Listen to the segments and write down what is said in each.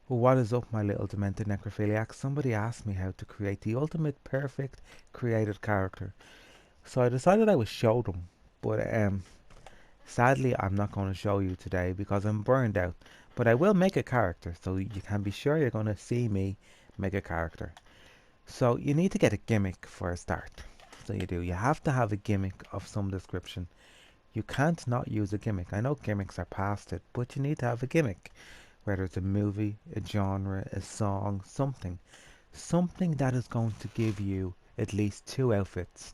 Well, what is up, my little demented necrophiliac? Somebody asked me how to create the ultimate perfect created character. So I decided I would show them. But sadly I'm not going to show you today because I'm burned out. But I will make a character, so you can be sure you're going to see me make a character. So you need to get a gimmick for a start. So you do. You have to have a gimmick of some description. You can't not use a gimmick. I know gimmicks are past it, but you need to have a gimmick. Whether it's a movie, a genre, a song, something. Something that is going to give you at least two outfits.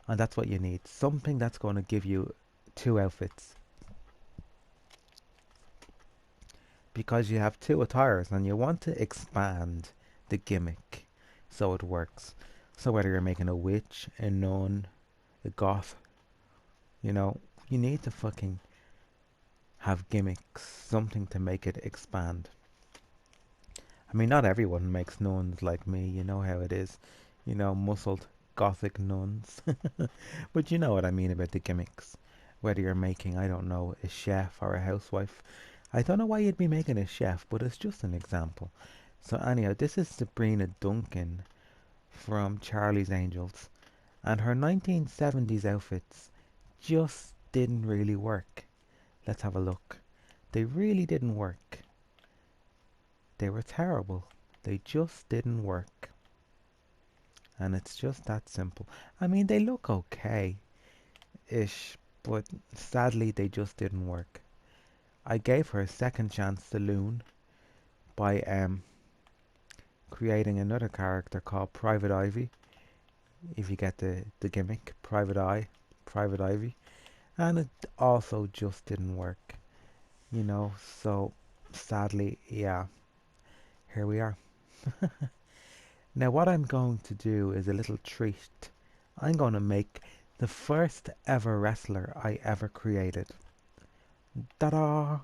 And that's what you need. Something that's going to give you two outfits. Because you have two attires and you want to expand the gimmick so it works. So whether you're making a witch, a nun, a goth, you know, you need to fucking have gimmicks, something to make it expand. I mean, not everyone makes nuns like me, you know how it is. You know, muscled gothic nuns. But you know what I mean about the gimmicks. Whether you're making, I don't know, a chef or a housewife. I don't know why you'd be making a chef, but it's just an example. So anyhow, this is Sabrina Duncan from Charlie's Angels. And her 1970s outfits just didn't really work. Let's have a look. They really didn't work. They were terrible. They just didn't work. And it's just that simple. I mean, they look okay-ish, but sadly they just didn't work. I gave her a second chance to loon by creating another character called Private Ivy. If you get the gimmick, Private Ivy. And it also just didn't work. You know, so sadly, yeah, here we are. Now what I'm going to do is a little treat. I'm going to make the first ever wrestler I ever created. Ta-da!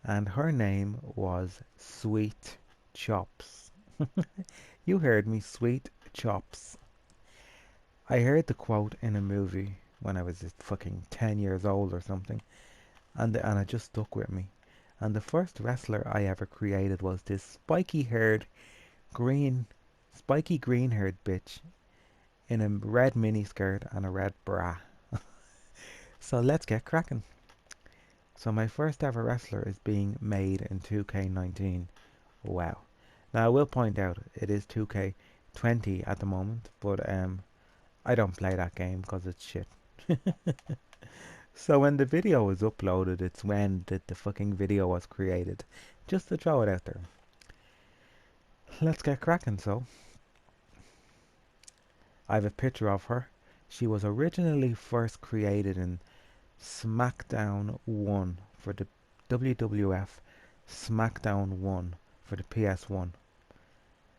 And her name was Sweet Chops. You heard me, Sweet Chops. I heard the quote in a movie when I was fucking 10 years old or something, and it just stuck with me. And the first wrestler I ever created was this green, spiky green haired bitch in a red miniskirt and a red bra. So let's get cracking. So my first ever wrestler is being made in 2K19. Wow. Now I will point out it is 2K20 at the moment, but I don't play that game because it's shit. So when the video was uploaded, it's when the fucking video was created. Just to throw it out there. Let's get cracking. So I have a picture of her. She was originally first created in SmackDown 1 for the WWF SmackDown 1 for the PS1.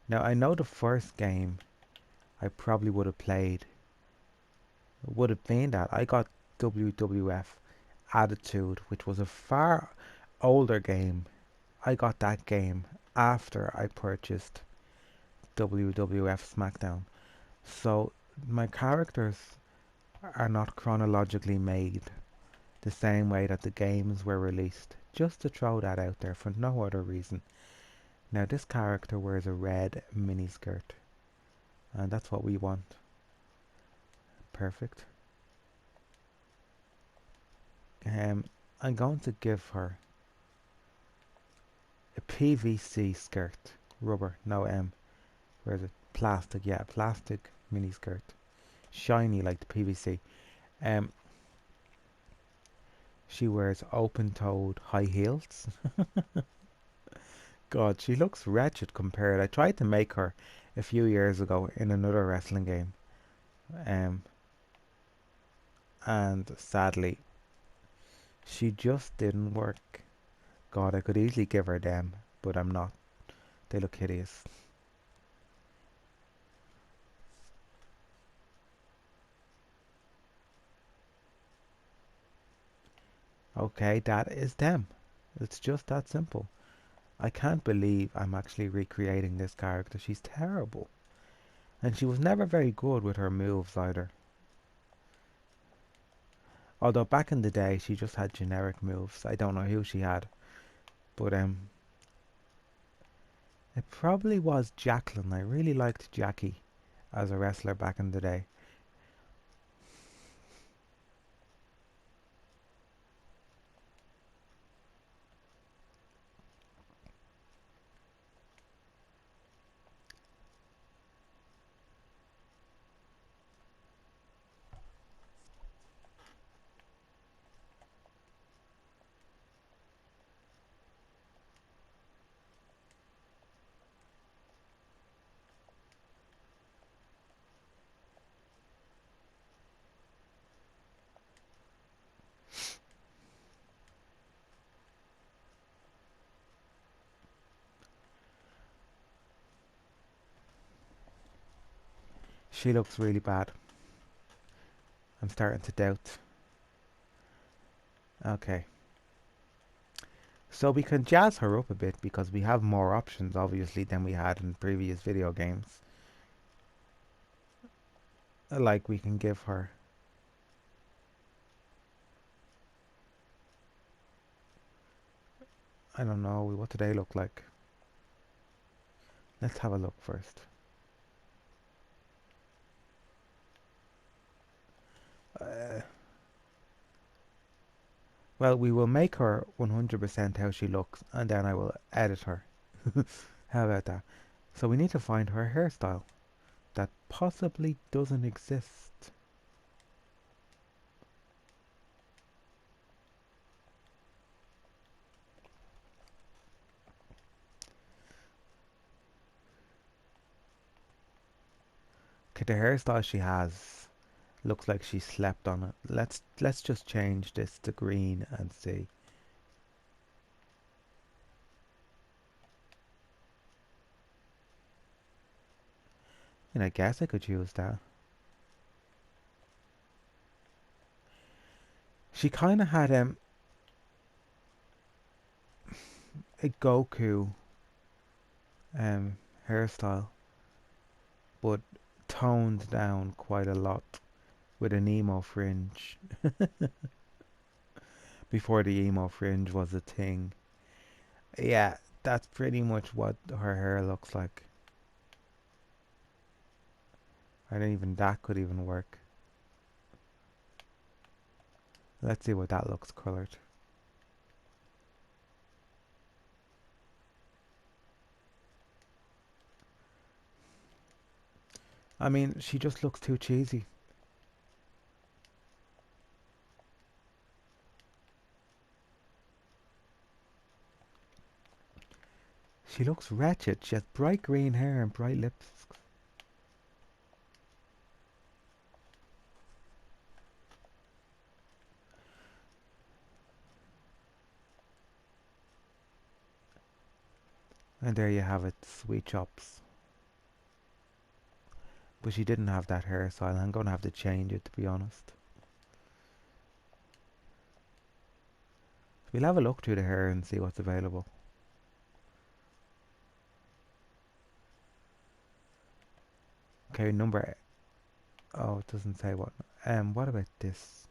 Now I know the first game I probably would have played would have been that I got WWF Attitude, which was a far older game. I got that game after I purchased WWF SmackDown. So my characters are not chronologically made the same way that the games were released. Just to throw that out there for no other reason. Now this character wears a red miniskirt, and that's what we want. Perfect. I'm going to give her a PVC skirt, rubber, no where is it? Plastic, yeah, plastic miniskirt, shiny like the PVC. Um, she wears open-toed high heels. God, she looks wretched compared. I tried to make her a few years ago in another wrestling game, um, and sadly, she just didn't work. God, I could easily give her them, but I'm not. They look hideous. Okay, that is them. It's just that simple. I can't believe I'm actually recreating this character. She's terrible. And she was never very good with her moves either. Although back in the day she just had generic moves. I don't know who she had. But It probably was Jacqueline. I really liked Jackie as a wrestler back in the day. She looks really bad. I'm starting to doubt. Okay. So we can jazz her up a bit because we have more options obviously than we had in previous video games. Like we can give her, I don't know, what do they look like? Let's have a look first. Uh, well, we will make her 100% how she looks and then I will edit her. How about that? So we need to find her hairstyle that possibly doesn't exist. Okay, the hairstyle she has looks like she slept on it. Let's just change this to green and see. And I guess I could use that. She kind of had a Goku um hairstyle, but toned down quite a lot with an emo fringe before the emo fringe was a thing. Yeah, that's pretty much what her hair looks like. I don't even that could even work. Let's see what that looks colored. I mean, she just looks too cheesy. She looks wretched. She has bright green hair and bright lips. And there you have it, sweet chops. But she didn't have that hairstyle. I'm going to have to change it, to be honest. We'll have a look through the hair and see what's available. Okay, number... Oh, it doesn't say what... what about this?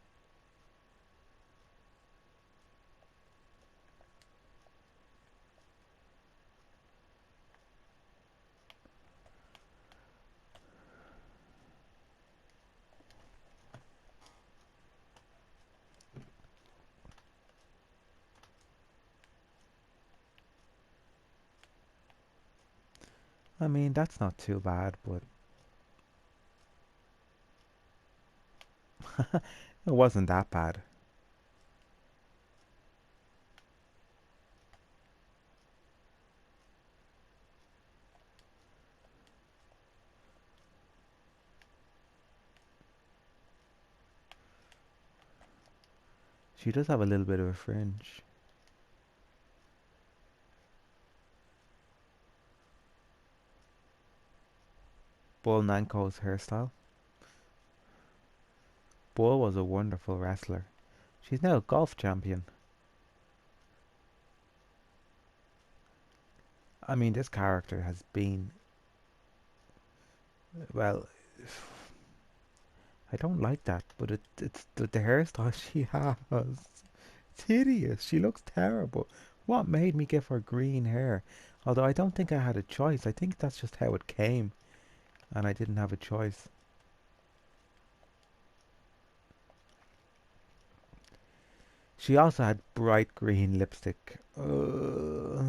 I mean, that's not too bad, but... It wasn't that bad. She does have a little bit of a fringe. Bull Nanko's hairstyle. Bull was a wonderful wrestler. She's now a golf champion. I mean, this character has been... Well, I don't like that, but it's the hairstyle she has. It's hideous. She looks terrible. What made me give her green hair? Although I don't think I had a choice. I think that's just how it came. And I didn't have a choice. She also had bright green lipstick. But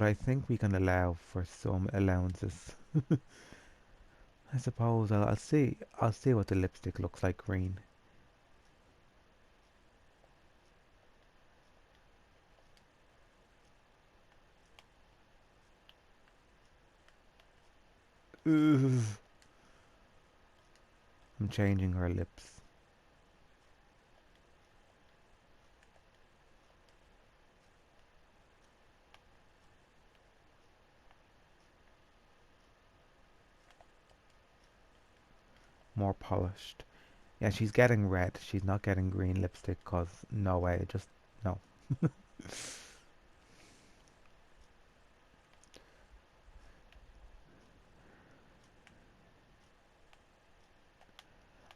I think we can allow for some allowances. I suppose I'll see. I'll see what the lipstick looks like green. Ugh. I'm changing her lips. More polished. Yeah, she's getting red. She's not getting green lipstick cause no way. Just no.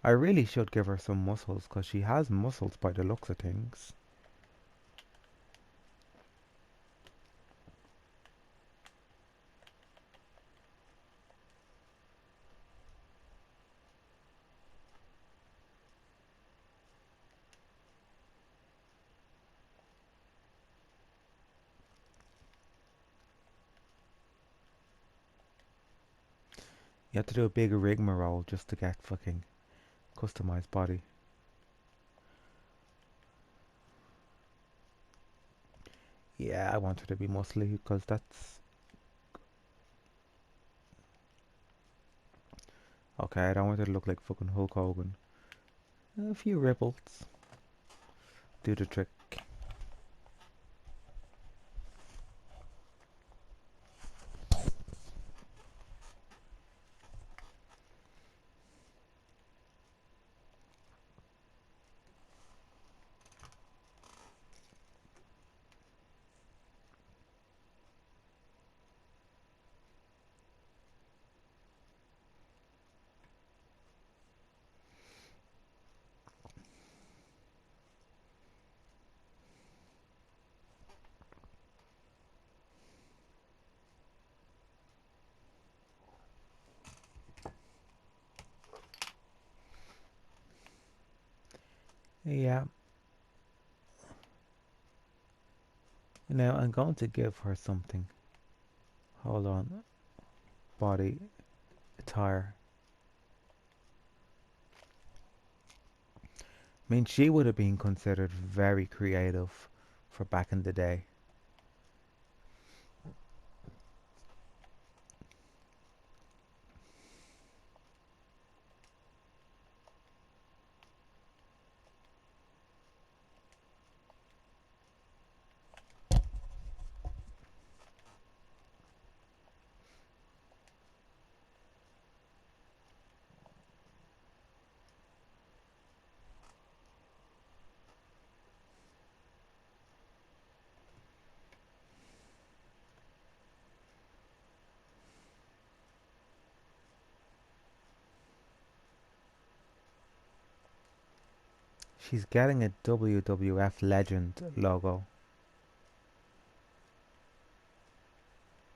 I really should give her some muscles cause she has muscles by the looks of things. You have to do a big rigmarole just to get fucking customized body. Yeah, I want her to be muscly because that's okay. I don't want her to look like fucking Hulk Hogan. A few ripples do the trick. Yeah. Now I'm going to give her something. Hold on. Body attire. I mean, she would have been considered very creative for back in the day. She's getting a WWF Legend logo.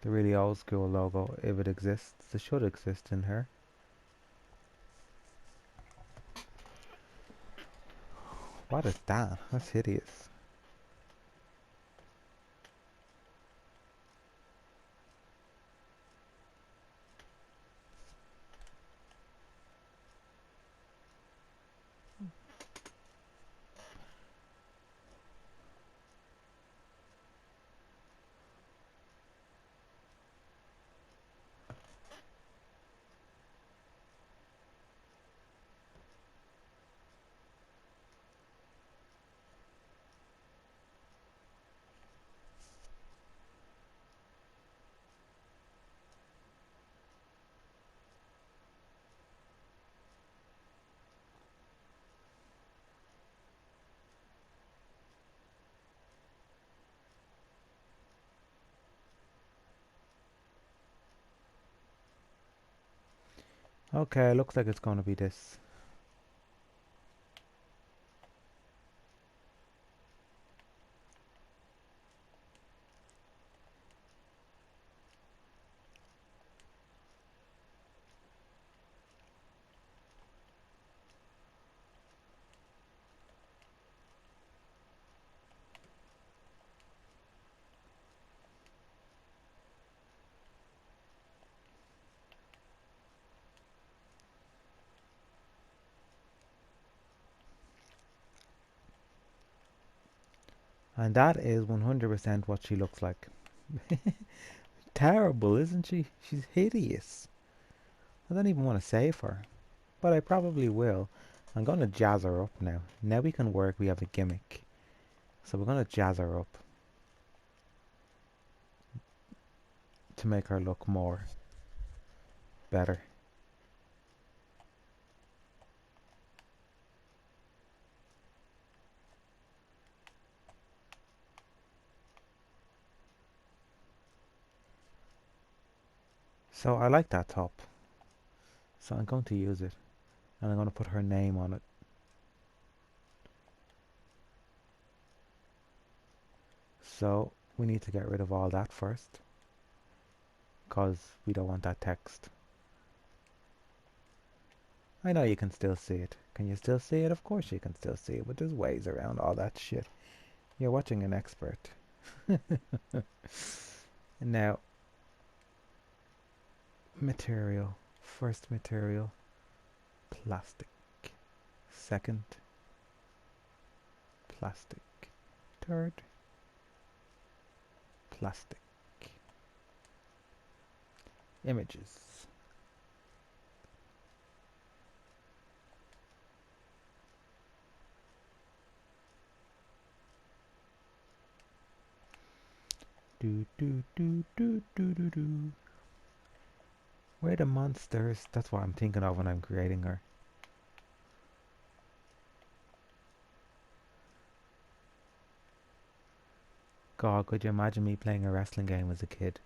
The really old school logo, if it exists. It should exist in her. What is that? That's hideous. Okay, looks like it's gonna be this. And that is 100% what she looks like. Terrible, isn't she? She's hideous. I don't even want to save her, but I probably will. I'm going to jazz her up now. Now we can work, we have a gimmick. So we're going to jazz her up to make her look more better. So I like that top. So I'm going to use it. And I'm going to put her name on it. So we need to get rid of all that first, because we don't want that text. I know you can still see it. Can you still see it? Of course you can still see it, but there's ways around all that shit. You're watching an expert. Now, material. First material, plastic. Second, plastic. Third, plastic. Images. Do do do do do do do. Where are the monsters? That's what I'm thinking of when I'm creating her. God, could you imagine me playing a wrestling game as a kid?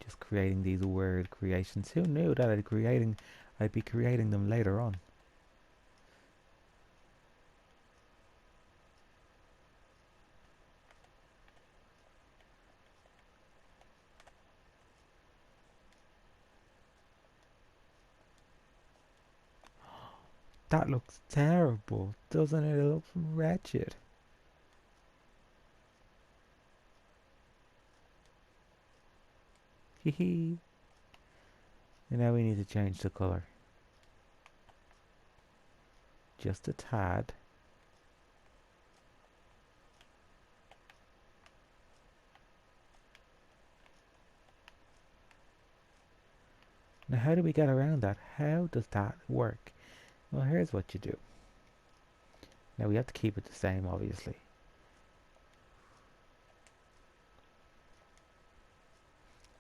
Just creating these weird creations. Who knew that I'd be creating them later on. That looks terrible, doesn't it? It looks wretched. Hee. And now we need to change the color. Just a tad. Now how do we get around that? How does that work? Well, here's what you do. Now we have to keep it the same, obviously.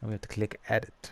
And we have to click edit.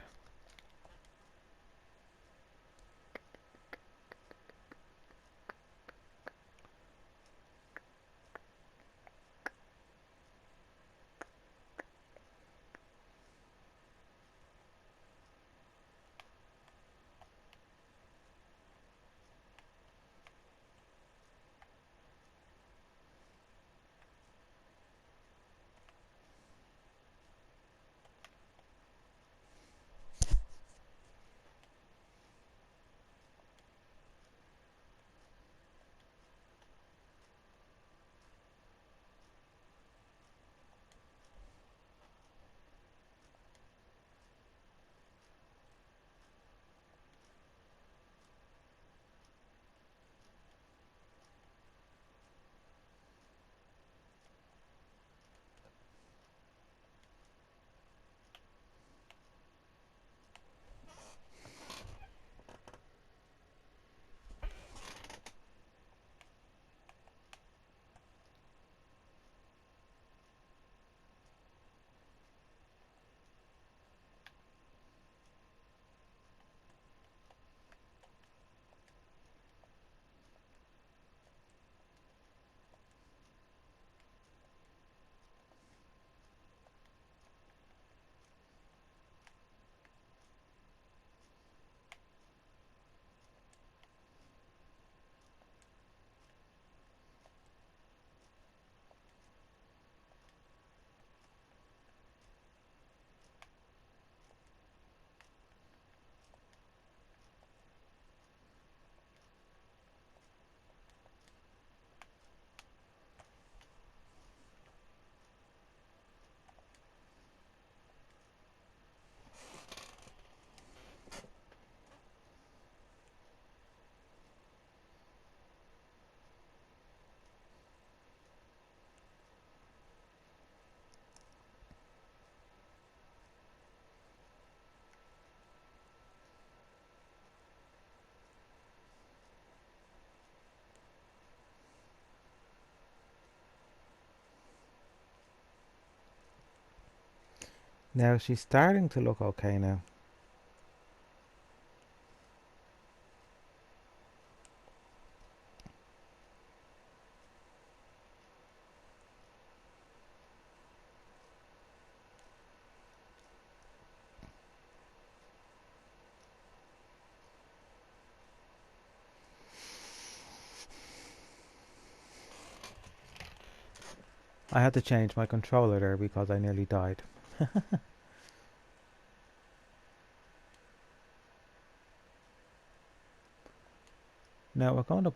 Now she's starting to look okay now. I had to change my controller there because I nearly died. Now we're going to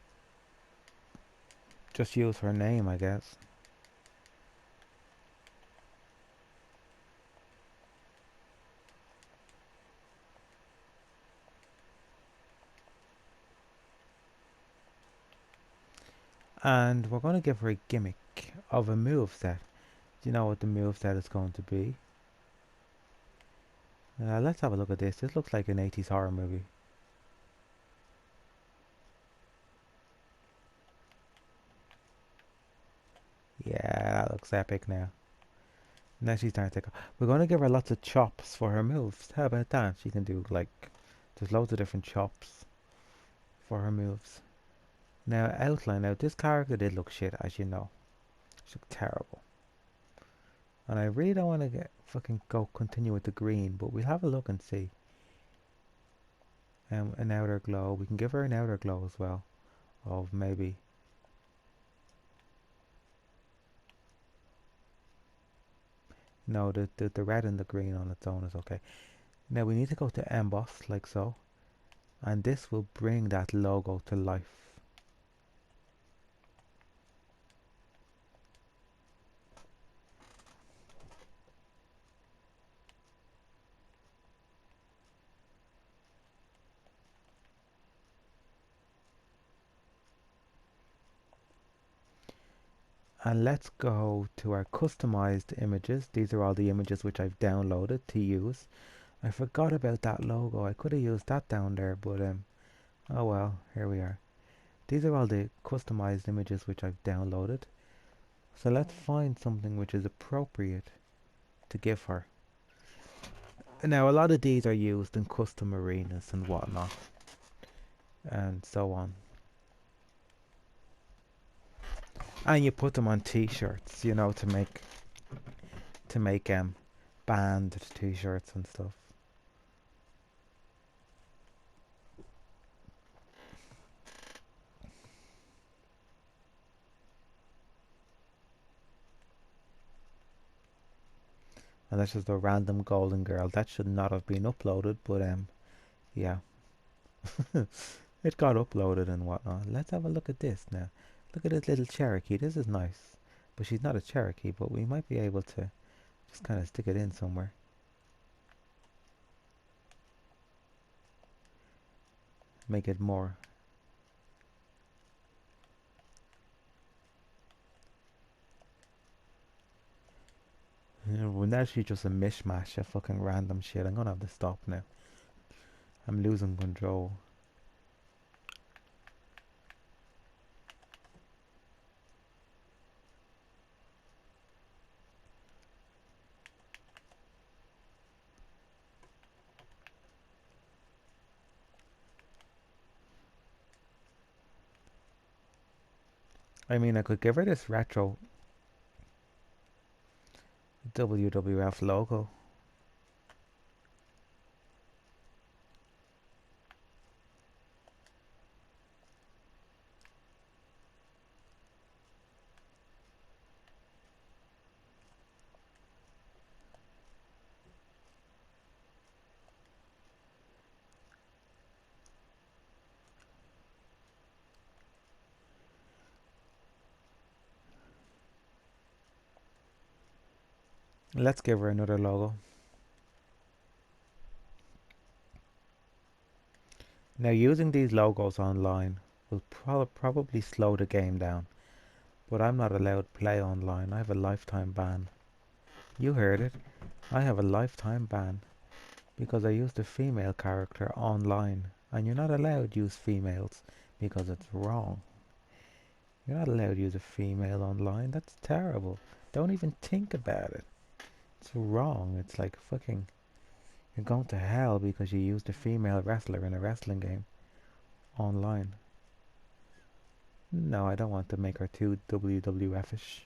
just use her name, I guess. And we're going to give her a gimmick of a moveset. Do you know what the moveset is going to be? Let's have a look at this. This looks like an 80s horror movie. Yeah, that looks epic now. Now she's starting to take off. We're going to give her lots of chops for her moves. How about that? She can do like, there's loads of different chops for her moves. Now outline. Now this character did look shit, as you know. She looked terrible. And I really don't want to get fucking go continue with the green, but we'll have a look and see. An outer glow. We can give her an outer glow as well. Of maybe. No, the red and the green on its own is okay. Now we need to go to emboss like so. And this will bring that logo to life. And let's go to our customized images. These are all the images which I've downloaded to use. I forgot about that logo. I could have used that down there, but oh well, here we are. These are all the customized images which I've downloaded. So let's find something which is appropriate to give her. Now a lot of these are used in custom arenas and whatnot, and so on. And you put them on t-shirts, you know, to make band t-shirts and stuff. And that's just a random golden girl. That should not have been uploaded, but yeah. It got uploaded and whatnot. Let's have a look at this now. Look at this little Cherokee. This is nice. But she's not a Cherokee, but we might be able to just kind of stick it in somewhere. Make it more. Well, now she's just a mishmash of fucking random shit. I'm gonna have to stop now. I'm losing control. I mean, I could give her this retro WWF logo. Let's give her another logo. Now, using these logos online will probably slow the game down, but I'm not allowed to play online. I have a lifetime ban. You heard it. I have a lifetime ban because I used a female character online, and you're not allowed to use females because it's wrong. You're not allowed to use a female online. That's terrible. Don't even think about it. It's wrong. It's like fucking you're going to hell because you used a female wrestler in a wrestling game online. No, I don't want to make her too WWF-ish.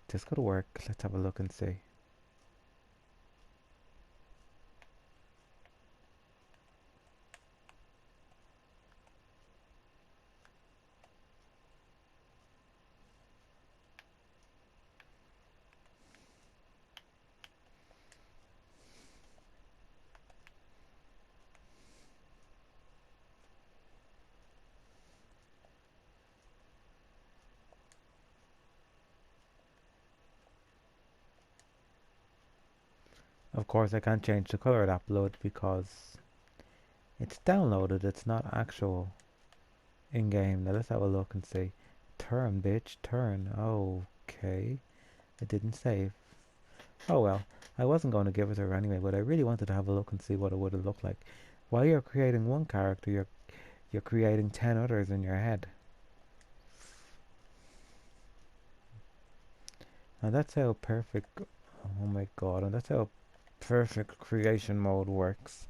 This could work. Let's have a look and see. Of course, I can't change the color of that blood because it's downloaded. It's not actual in-game. Now let's have a look and see. Turn, bitch, turn. Okay. It didn't save. Oh well. I wasn't going to give it to her anyway, but I really wanted to have a look and see what it would have looked like. While you're creating one character, you're creating 10 others in your head. And that's how perfect, oh my god, and that's how perfect creation mode works.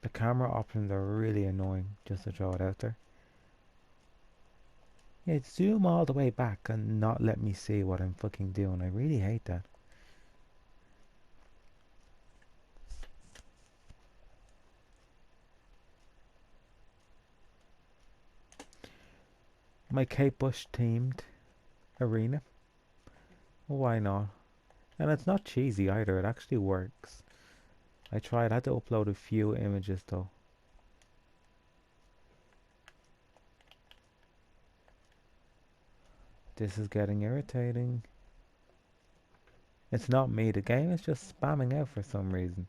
The camera options are really annoying, just to throw it out there. Yeah, zoom all the way back and not let me see what I'm fucking doing. I really hate that. My Kate Bush themed arena. Why not? And it's not cheesy either, it actually works. I tried, I had to upload a few images though. This is getting irritating. It's not me, the game is just spamming out for some reason.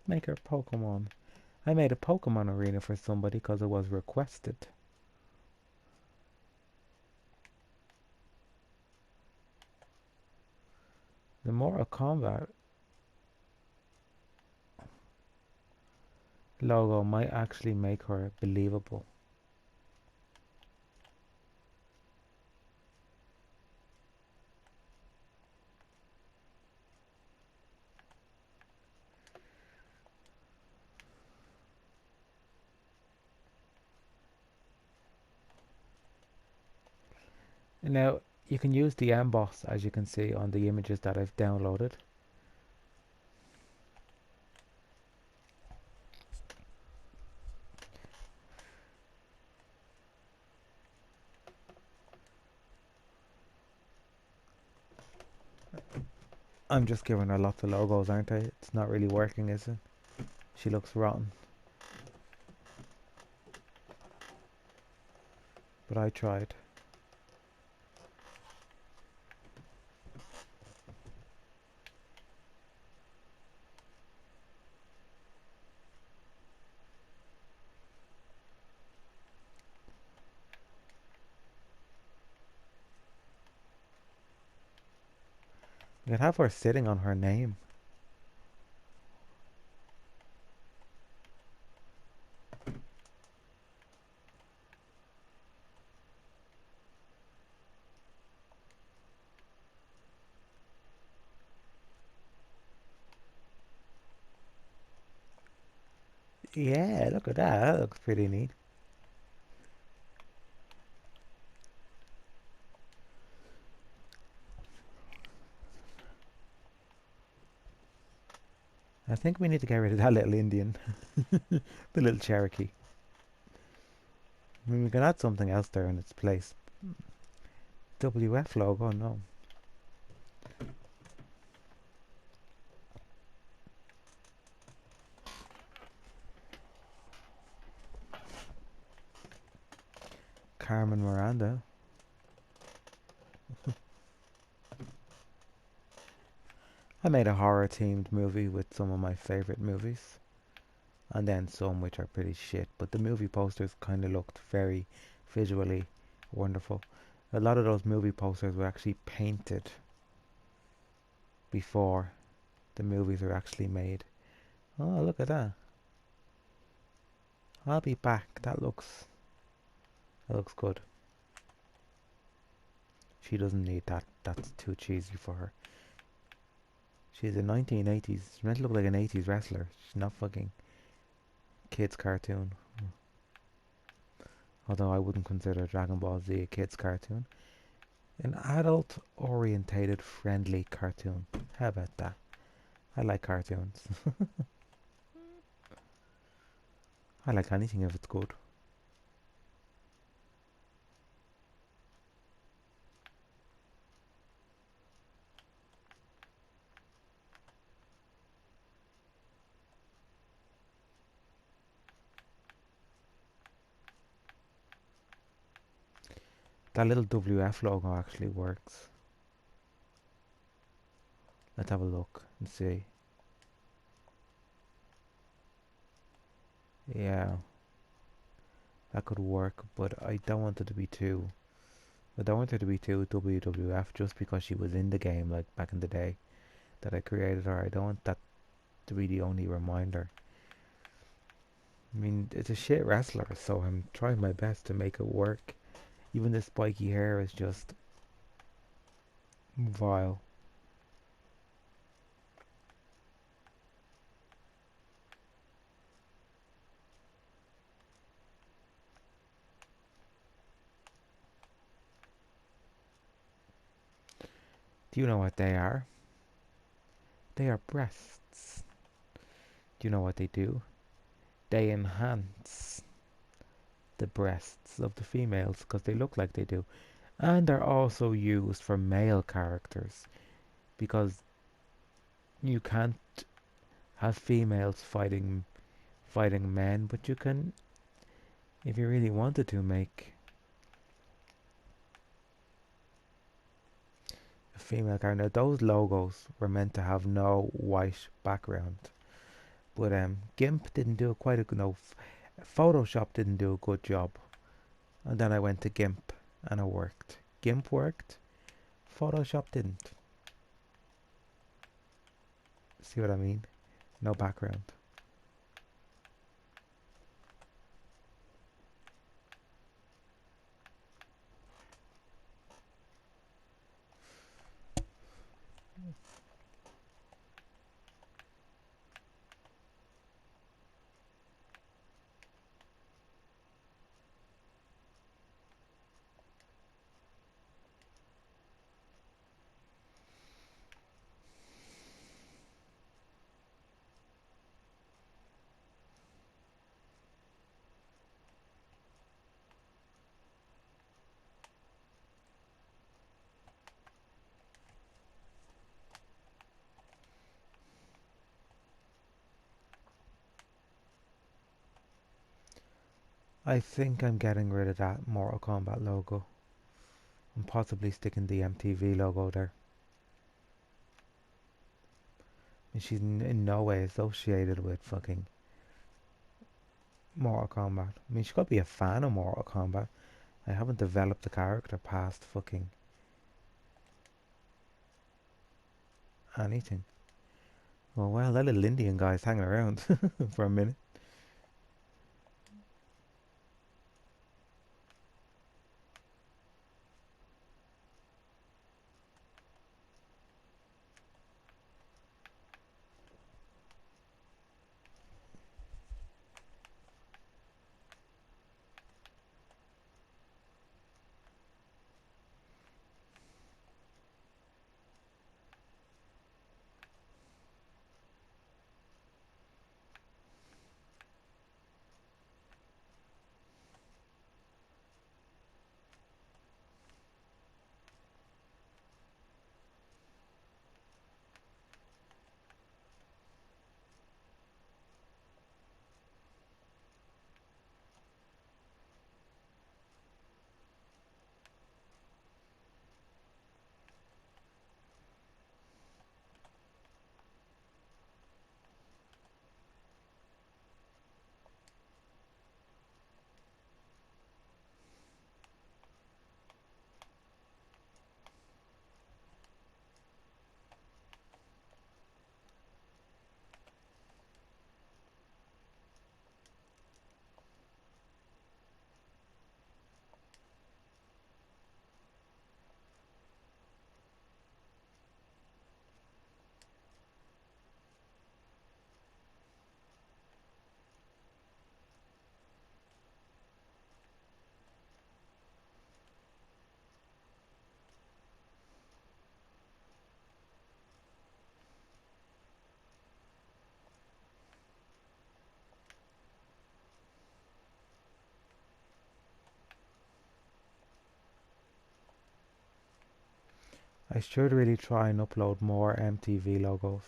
Make her Pokemon. I made a Pokemon arena for somebody because it was requested. The Mortal Kombat logo might actually make her believable. Now, you can use the emboss as you can see on the images that I've downloaded. I'm just giving her lots of logos, aren't I? It's not really working, is it? She looks rotten. But I tried. You could have her sitting on her name. Yeah, look at that. That looks pretty neat. I think we need to get rid of that little Indian. The little Cherokee. I mean, we can add something else there in its place. WF logo, no. Carmen Miranda. I made a horror themed movie with some of my favorite movies, and then some which are pretty shit, but the movie posters kind of looked very visually wonderful. A lot of those movie posters were actually painted before the movies were actually made. Oh, look at that. I'll be back. That looks good. She doesn't need that. That's too cheesy for her. She's a 1980s. She's meant to look like an 80s wrestler. She's not fucking kids cartoon. Although I wouldn't consider Dragon Ball Z a kids cartoon. An adult orientated friendly cartoon. How about that? I like cartoons. I like anything if it's good. That little WF logo actually works. Let's have a look and see. Yeah, that could work, but I don't want it to be too. I don't want her to be too WWF just because she was in the game like back in the day that I created her. I don't want that to be the only reminder. I mean, it's a shit wrestler, so I'm trying my best to make it work. Even the spiky hair is just vile. Do you know what they are? They are breasts. Do you know what they do? They enhance the breasts of the females because they look like they do. And they're also used for male characters because you can't have females fighting men, but you can, if you really wanted to, make a female character. Now, those logos were meant to have no white background, but GIMP didn't do quite a good. No, Photoshop didn't do a good job, and then I went to GIMP, and it worked. GIMP worked, Photoshop didn't. See what I mean? No background. I think I'm getting rid of that Mortal Kombat logo and possibly sticking the MTV logo there. And she's in no way associated with fucking Mortal Kombat. I mean, she could be a fan of Mortal Kombat. I haven't developed the character past fucking anything. Well, that little Indian guy's hanging around for a minute. I should really try and upload more MTV logos.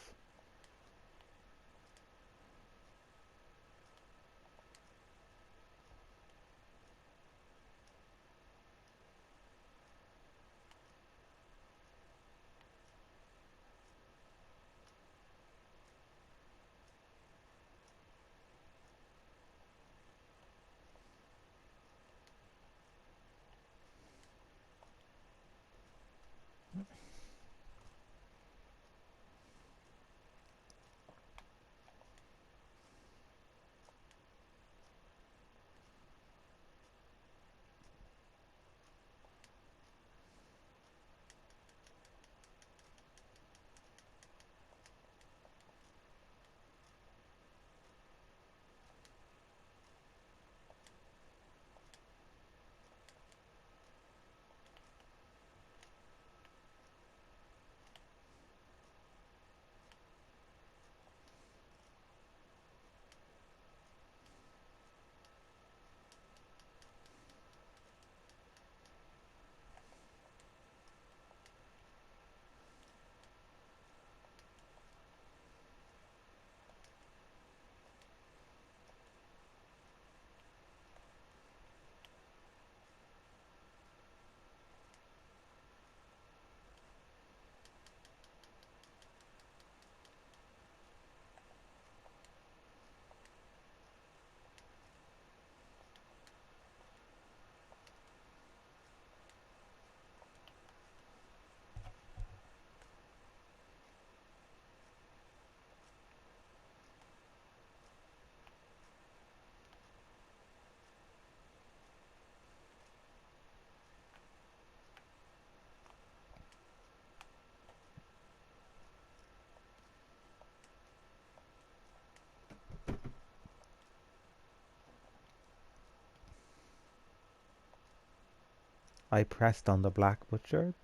I pressed on the black butcher.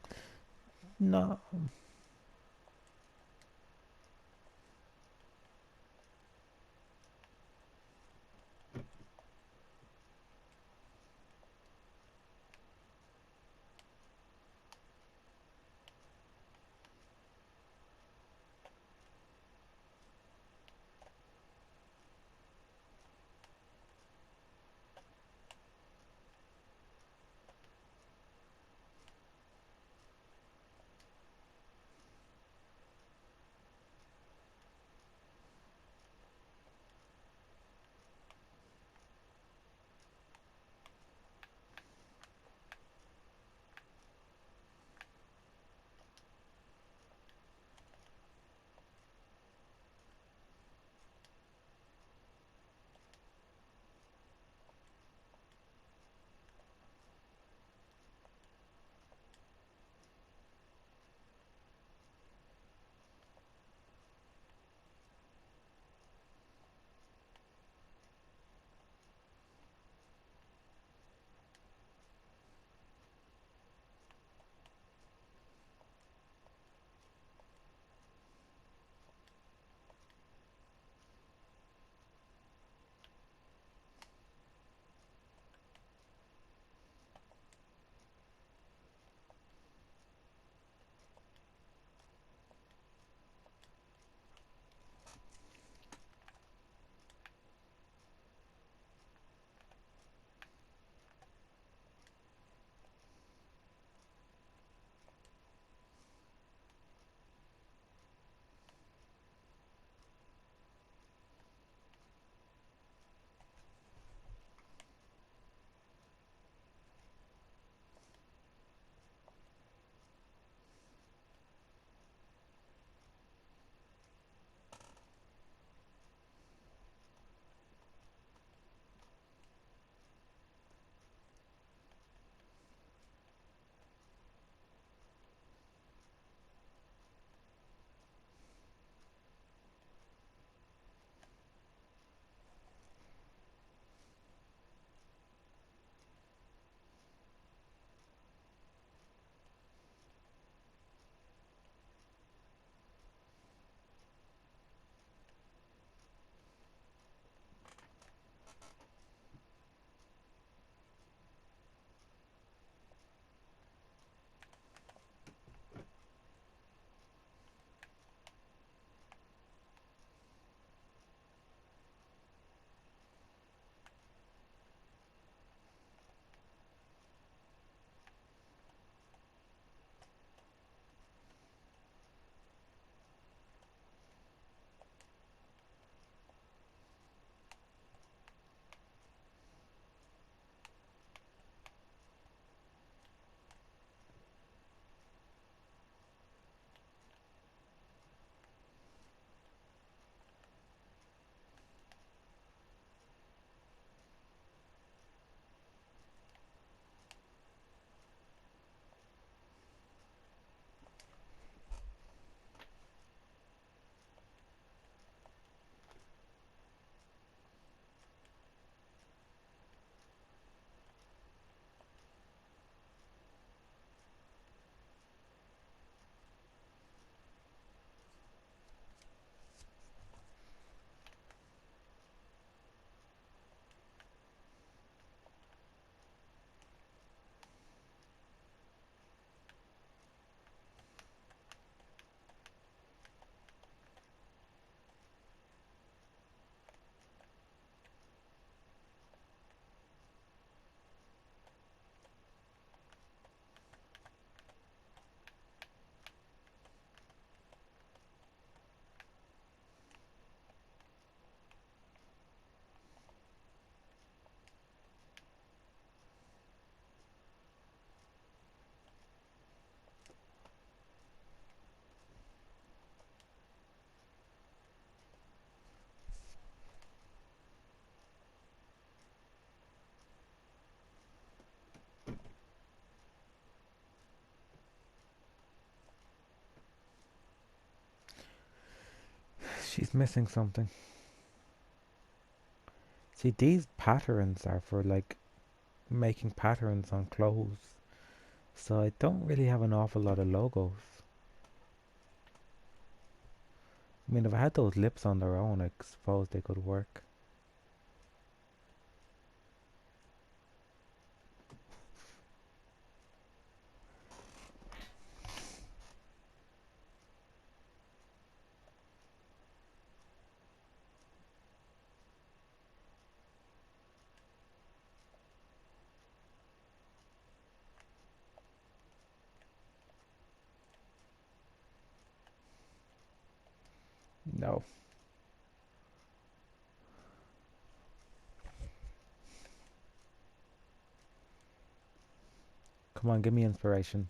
No. She's missing something. See, these patterns are for like making patterns on clothes. So I don't really have an awful lot of logos. I mean, if I had those lips on their own, I suppose they could work. No. Come on, give me inspiration.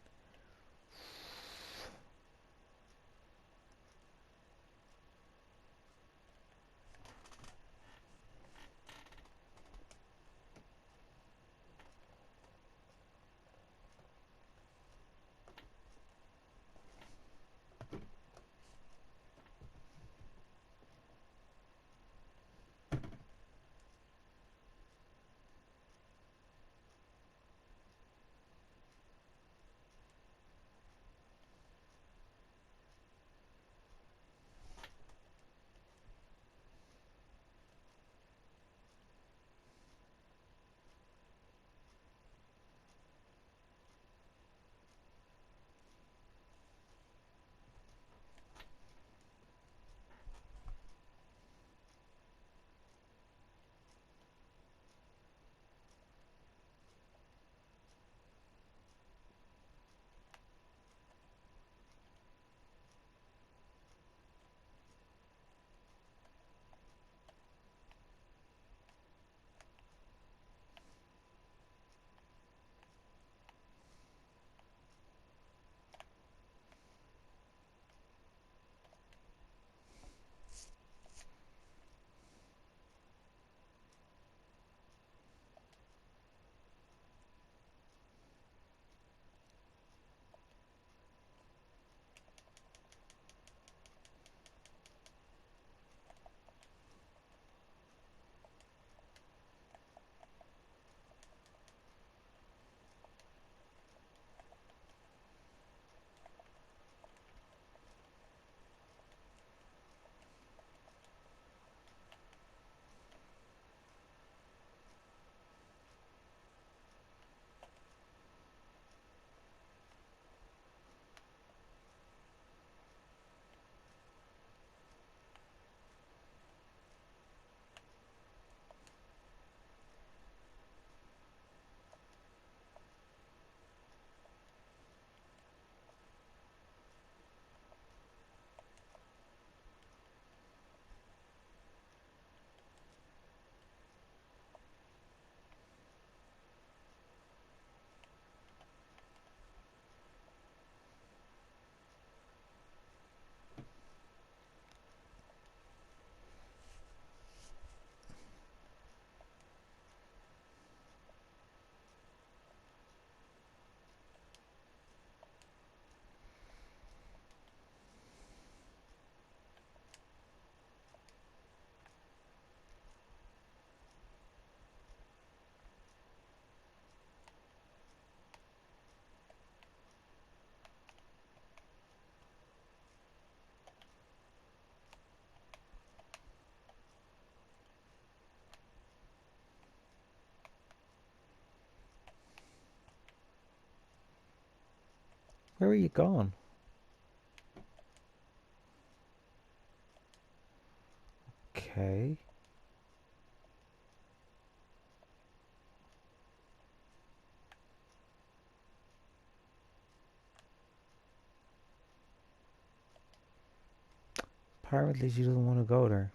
Where are you going? Okay. Apparently she doesn't want to go there.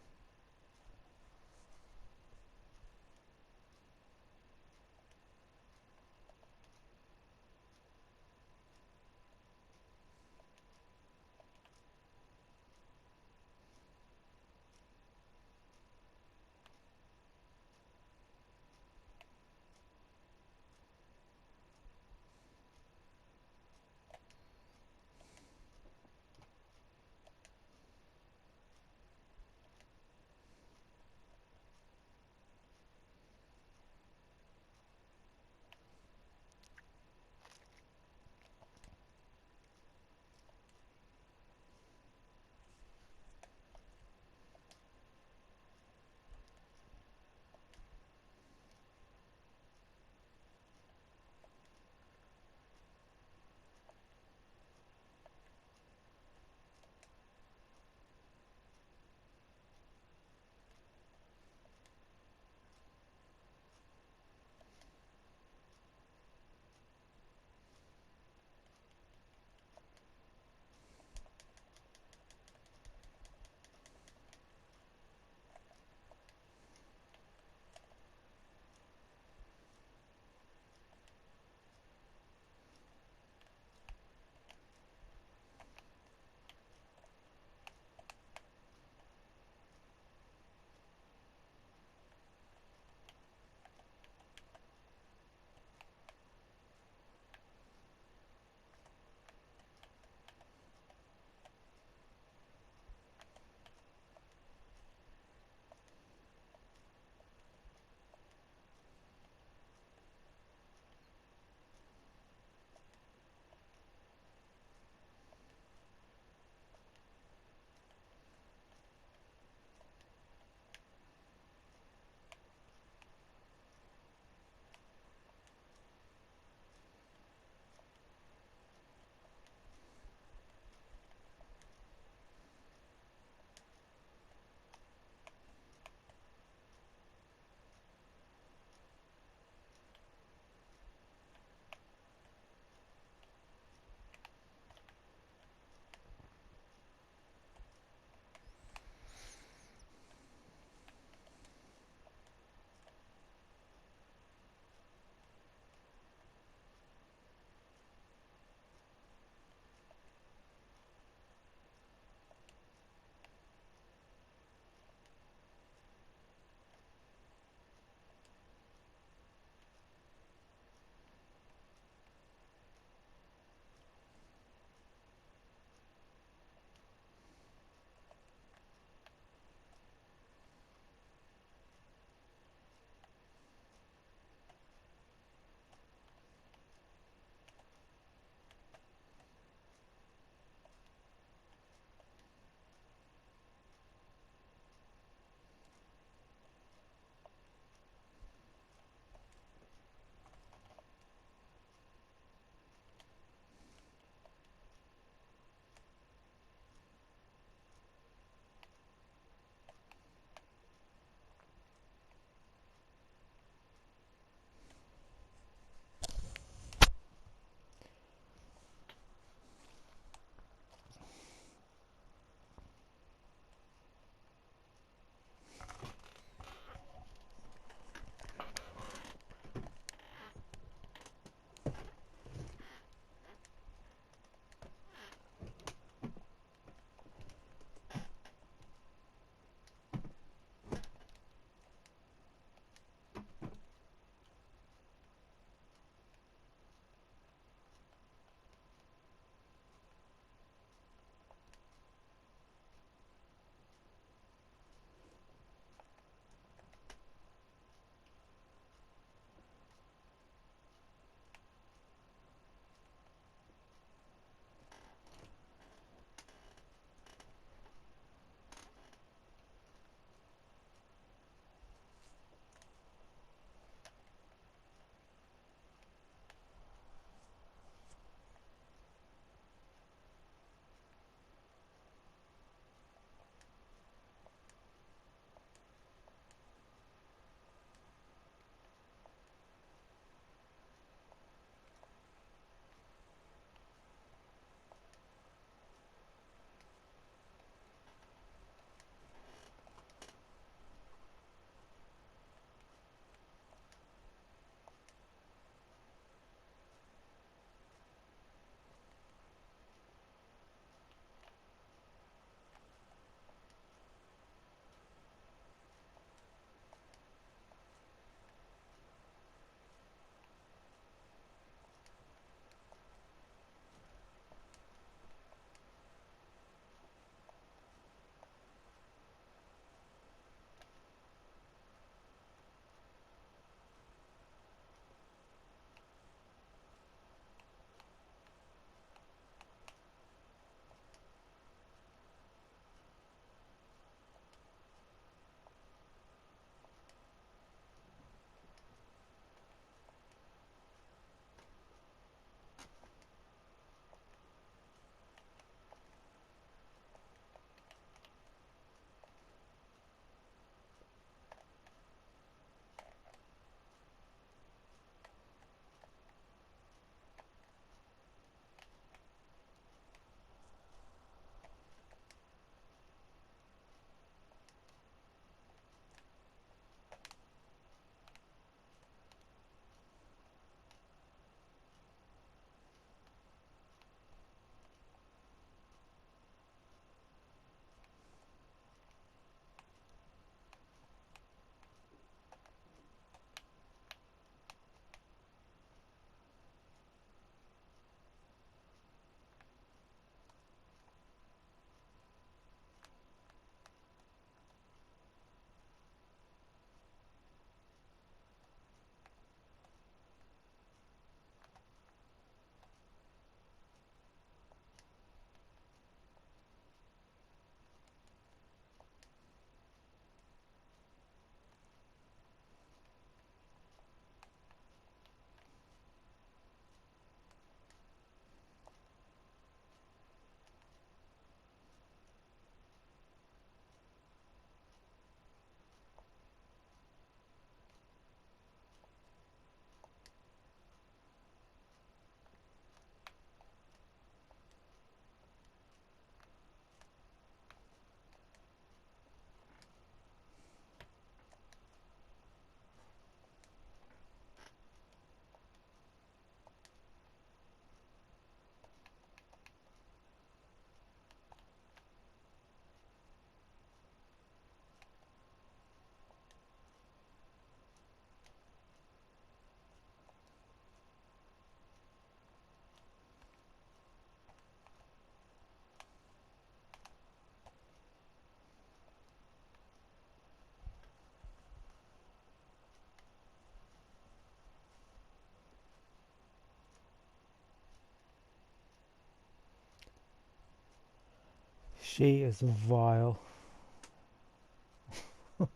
She is vile.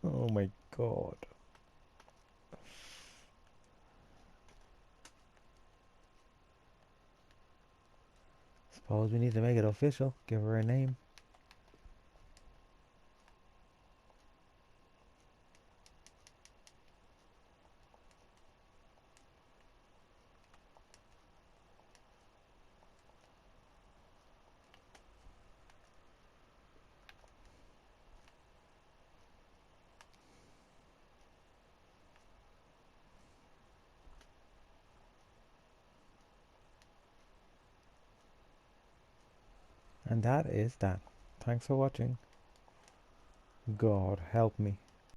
Oh my god. Suppose we need to make it official. Give her a name. And that is that. Thanks for watching. God help me.